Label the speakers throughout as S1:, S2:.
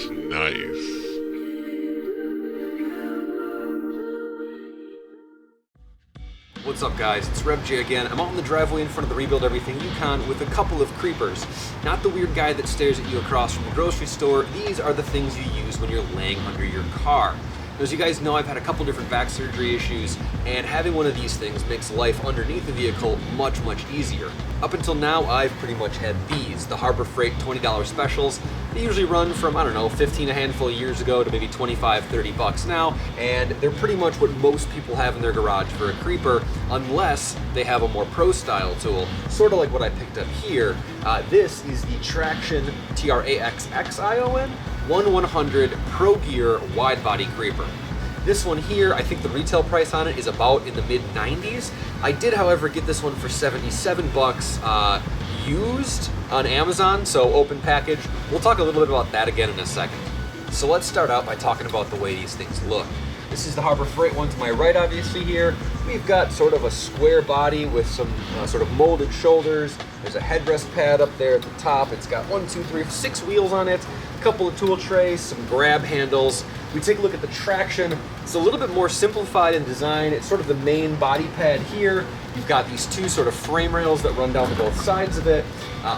S1: That's nice.
S2: What's up guys, it's RevJ again. I'm out in the driveway in front of the Rebuild Everything Yukon with a couple of creepers. Not the weird guy that stares at you across from the grocery store. These are the things you use when you're laying under your car. As you guys know, I've had a couple different back surgery issues, and having one of these things makes life underneath the vehicle much easier. Up until now, I've pretty much had these, the Harbor Freight $20 specials. They usually run from, I don't know, 15 a handful of years ago to maybe 25, 30 bucks now, and they're pretty much what most people have in their garage for a creeper, unless they have a more pro-style tool, sort of like what I picked up here. This is the Traxion Traxxion 1/100 ProGear Widebody Creeper. This one here, I think the retail price on it is about in the mid-90s. I did, however, get this one for 77 bucks used on Amazon, so open package. We'll talk a little bit about that again in a second. So let's start out by talking about the way these things look. This is the Harbor Freight one to my right, obviously here. We've got sort of a square body with some sort of molded shoulders. There's a headrest pad up there at the top. It's got 6 wheels on it, a couple of tool trays, some grab handles. We take a look at the Traxion. It's a little bit more simplified in design. It's sort of the main body pad here. You've got these two sort of frame rails that run down to both sides of it,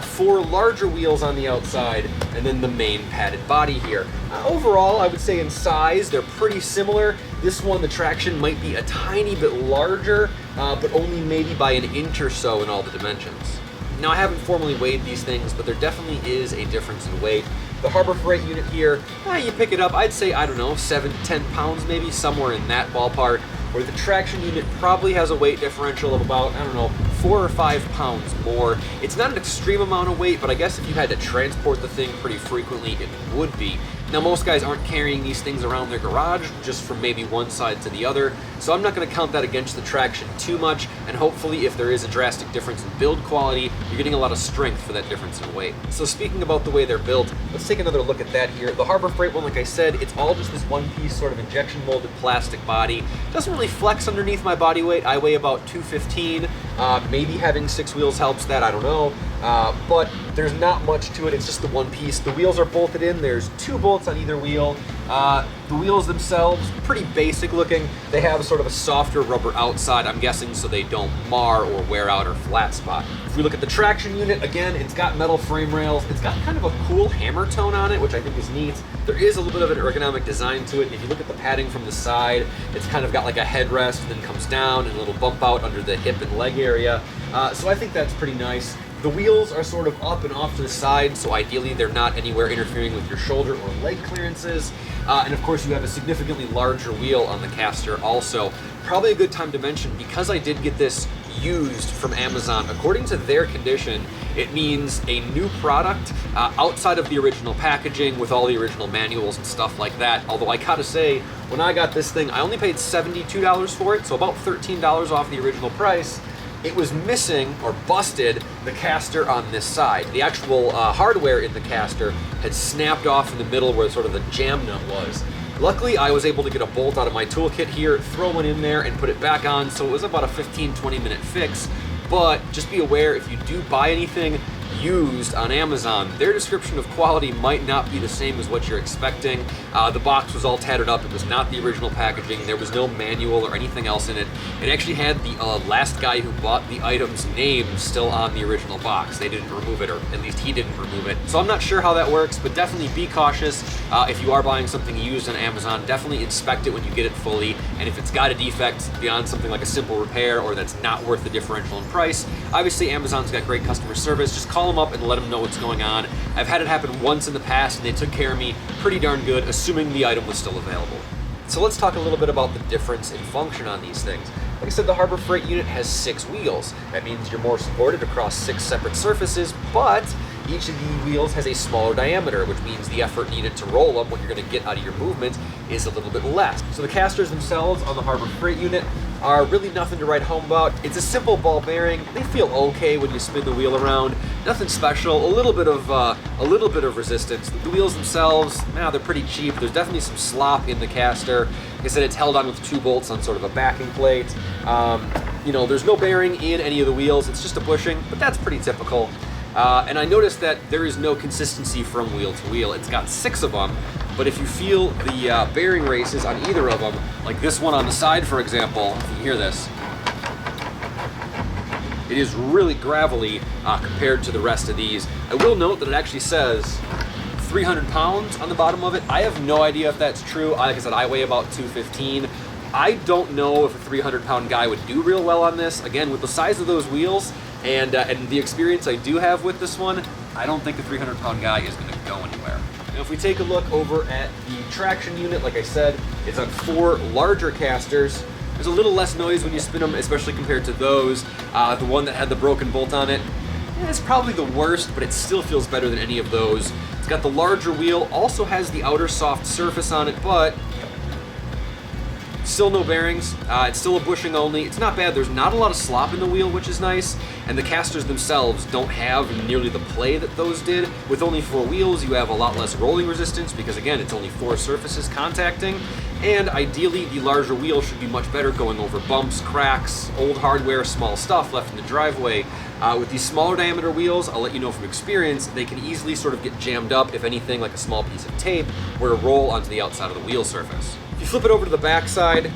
S2: 4 larger wheels on the outside, and then the main padded body here. Overall, I would say in size, they're pretty similar. This one, the Traxion, might be a tiny bit larger, but only maybe by an inch or so in all the dimensions. Now, I haven't formally weighed these things, but there definitely is a difference in weight. The Harbor Freight unit here, you pick it up, I'd say, I don't know, 7 to 10 pounds maybe, somewhere in that ballpark, where the Traxion unit probably has a weight differential of about, I don't know, 4 or 5 pounds more. It's not an extreme amount of weight, but I guess if you had to transport the thing pretty frequently, it would be. Now, most guys aren't carrying these things around their garage, just from maybe one side to the other, so I'm not going to count that against the Traxion too much, and hopefully if there is a drastic difference in build quality, you're getting a lot of strength for that difference in weight. So speaking about the way they're built, let's take another look at that here. The Harbor Freight one, like I said, it's all just this one-piece sort of injection molded plastic body. Doesn't really flex underneath my body weight. I weigh about 215. Maybe having 6 wheels helps that, I don't know. But there's not much to it, it's just the one piece. The wheels are bolted in, there's 2 bolts on either wheel. The wheels themselves, pretty basic looking. They have sort of a softer rubber outside, I'm guessing, so they don't mar or wear out or flat spot. If we look at the Traxion unit, again, it's got metal frame rails. It's got kind of a cool hammer tone on it, which I think is neat. There is a little bit of an ergonomic design to it. If you look at the padding from the side, it's kind of got like a headrest and then comes down and a little bump out under the hip and leg area. So I think that's pretty nice. The wheels are sort of up and off to the side, so ideally they're not anywhere interfering with your shoulder or leg clearances. And of course you have a significantly larger wheel on the caster also. Probably a good time to mention, because I did get this used from Amazon, according to their condition, it means a new product outside of the original packaging with all the original manuals and stuff like that. Although I gotta say, when I got this thing, I only paid $72 for it, so about $13 off the original price. It was missing, or busted, the caster on this side. The actual hardware in the caster had snapped off in the middle where sort of the jam nut was. Luckily, I was able to get a bolt out of my toolkit here, throw one in there, and put it back on, so it was about a 15-20 minute fix. But just be aware, if you do buy anything used on Amazon, their description of quality might not be the same as what you're expecting. The box was all tattered up. It was not the original packaging. There was no manual or anything else in it. It actually had the last guy who bought the item's name still on the original box. They didn't remove it, or at least he didn't remove it. So I'm not sure how that works, but definitely be cautious. If you are buying something used on Amazon, definitely inspect it when you get it fully. And if it's got a defect beyond something like a simple repair or that's not worth the differential in price, obviously Amazon's got great customer service. Just call them up and let them know what's going on. I've had it happen once in the past and they took care of me pretty darn good, assuming the item was still available. So let's talk a little bit about the difference in function on these things. Like I said, the Harbor Freight unit has 6 wheels. That means you're more supported across 6 separate surfaces, but each of the wheels has a smaller diameter, which means the effort needed to roll them, what you're going to get out of your movement, is a little bit less. So the casters themselves on the Harbor Freight unit are really nothing to write home about. It's a simple ball bearing. They feel okay when you spin the wheel around. Nothing special. A little bit of resistance. The wheels themselves, they're pretty cheap. There's definitely some slop in the caster. Like I said, it's held on with 2 bolts on sort of a backing plate. There's no bearing in any of the wheels. It's just a bushing, but that's pretty typical. And I noticed that there is no consistency from wheel to wheel. It's got 6 of them, but if you feel the bearing races on either of them, like this one on the side, for example, if you hear this, it is really gravelly compared to the rest of these. I will note that it actually says 300 pounds on the bottom of it. I have no idea if that's true. Like I said, I weigh about 215. I don't know if a 300-pound guy would do real well on this. Again, with the size of those wheels and the experience I do have with this one, I don't think a 300-pound guy is going to go anywhere. Now, if we take a look over at the Traxion unit, like I said, it's on 4 larger casters. There's a little less noise when you spin them, especially compared to those. The one that had the broken bolt on it, it's probably the worst, but it still feels better than any of those. It's got the larger wheel, also has the outer soft surface on it, but still no bearings. It's still a bushing only. It's not bad. There's not a lot of slop in the wheel, which is nice. And the casters themselves don't have nearly the play that those did. With only 4 wheels, you have a lot less rolling resistance because, again, it's only 4 surfaces contacting. And ideally, the larger wheel should be much better going over bumps, cracks, old hardware, small stuff left in the driveway. With these smaller diameter wheels, I'll let you know from experience, they can easily sort of get jammed up if anything like a small piece of tape were to roll onto the outside of the wheel surface. If you flip it over to the back side,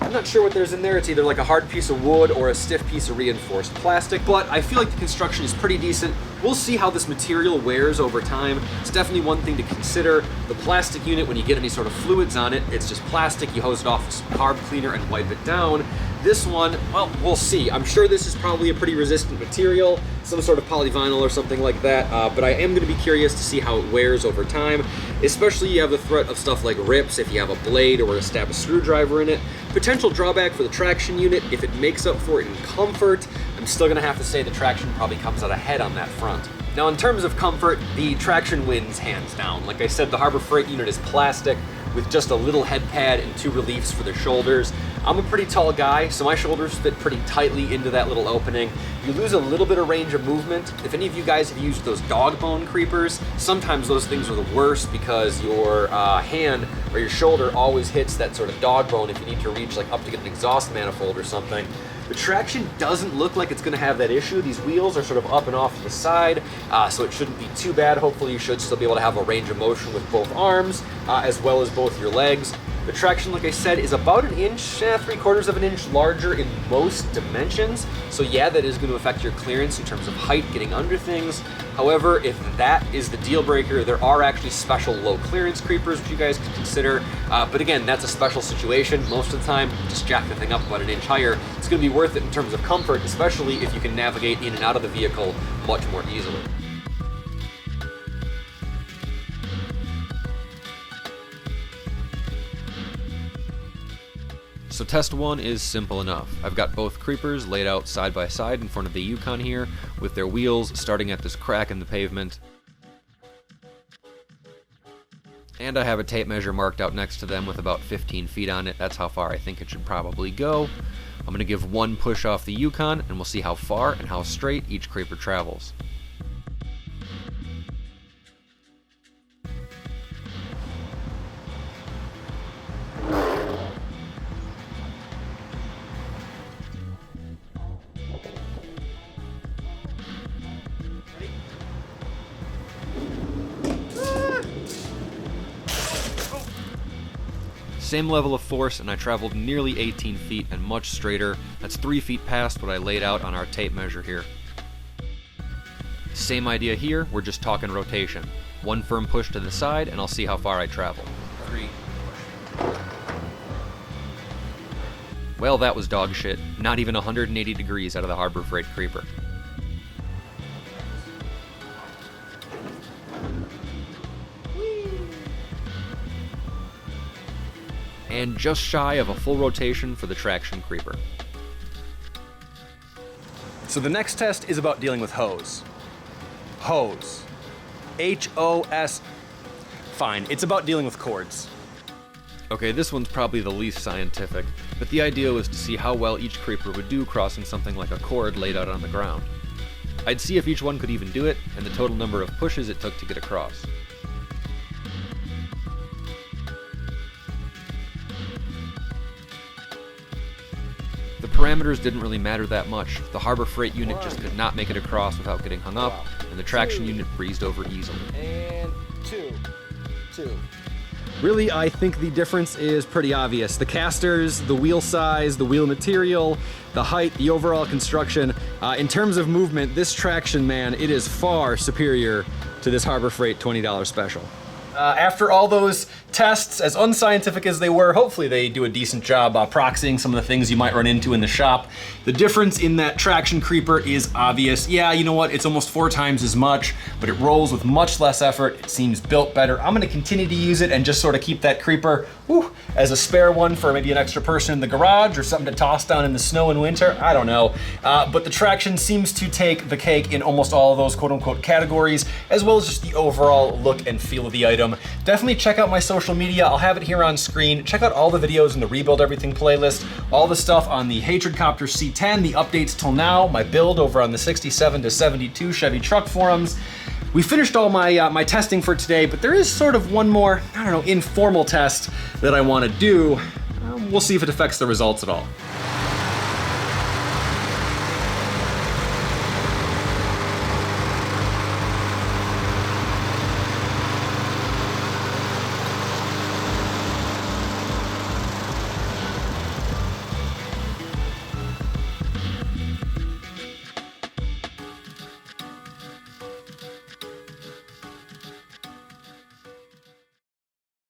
S2: I'm not sure what there's in there. It's either like a hard piece of wood or a stiff piece of reinforced plastic, but I feel like the construction is pretty decent. We'll see how this material wears over time. It's definitely one thing to consider. The plastic unit, when you get any sort of fluids on it, it's just plastic. You hose it off with some carb cleaner and wipe it down. This one, well, we'll see. I'm sure this is probably a pretty resistant material, some sort of polyvinyl or something like that, but I am going to be curious to see how it wears over time, especially you have the threat of stuff like rips if you have a blade or a stab a screwdriver in it. Potential drawback for the Traxion unit, if it makes up for it in comfort, I'm still going to have to say the Traxion probably comes out ahead on that front. Now, in terms of comfort, the Traxion wins hands down. Like I said, the Harbor Freight unit is plastic with just a little head pad and 2 reliefs for the shoulders. I'm a pretty tall guy, so my shoulders fit pretty tightly into that little opening. You lose a little bit of range of movement. If any of you guys have used those dog bone creepers, sometimes those things are the worst because your hand or your shoulder always hits that sort of dog bone if you need to reach like up to get an exhaust manifold or something. The Traxion doesn't look like it's going to have that issue. These wheels are sort of up and off to the side, so it shouldn't be too bad. Hopefully you should still be able to have a range of motion with both arms, as well as both your legs. The Traxion, like I said, is about 1 inch, 3/4 of an inch larger in most dimensions. So yeah, that is going to affect your clearance in terms of height, getting under things. However, if that is the deal breaker, there are actually special low clearance creepers which you guys can consider. But again, that's a special situation. Most of the time, just jack the thing up about 1 inch higher. It's going to be worth it in terms of comfort, especially if you can navigate in and out of the vehicle much more easily. So test 1 is simple enough. I've got both creepers laid out side by side in front of the Yukon here, with their wheels starting at this crack in the pavement. And I have a tape measure marked out next to them with about 15 feet on it. That's how far I think it should probably go. I'm going to give 1 push off the Yukon, and we'll see how far and how straight each creeper travels. Same level of force, and I traveled nearly 18 feet and much straighter. That's 3 feet past what I laid out on our tape measure here. Same idea here, we're just talking rotation. 1 firm push to the side, and I'll see how far I travel. 3. Well, that was dog shit. Not even 180 degrees out of the Harbor Freight Creeper. And just shy of a full rotation for the Traxion Creeper. So the next test is about dealing with hose. Hose. H-O-S. Fine, it's about dealing with cords. Okay, this one's probably the least scientific, but the idea was to see how well each creeper would do crossing something like a cord laid out on the ground. I'd see if each one could even do it, and the total number of pushes it took to get across. The parameters didn't really matter that much. The Harbor Freight unit just could not make it across without getting hung up, and the Traxion unit breezed over easily.
S1: And two.
S2: Really, I think the difference is pretty obvious. The casters, the wheel size, the wheel material, the height, the overall construction. In terms of movement, this Traxion, man, it is far superior to this Harbor Freight $20 special. After all those tests, as unscientific as they were, hopefully they do a decent job proxying some of the things you might run into in the shop. The difference in that Traxion Creeper is obvious. Yeah, you know what? It's almost 4 times as much, but it rolls with much less effort. It seems built better. I'm gonna continue to use it and just sort of keep that Creeper as a spare one for maybe an extra person in the garage or something to toss down in the snow in winter. I don't know. But the Traxion seems to take the cake in almost all of those quote-unquote categories, as well as just the overall look and feel of the item. Definitely check out my social media. I'll have it here on screen. Check out all the videos in the Rebuild Everything playlist, all the stuff on the Hatred Copter C10, the updates till now, my build over on the 67 to 72 Chevy truck forums. We finished all my testing for today, but there is sort of one more, I don't know, informal test that I want to do. We'll see if it affects the results at all.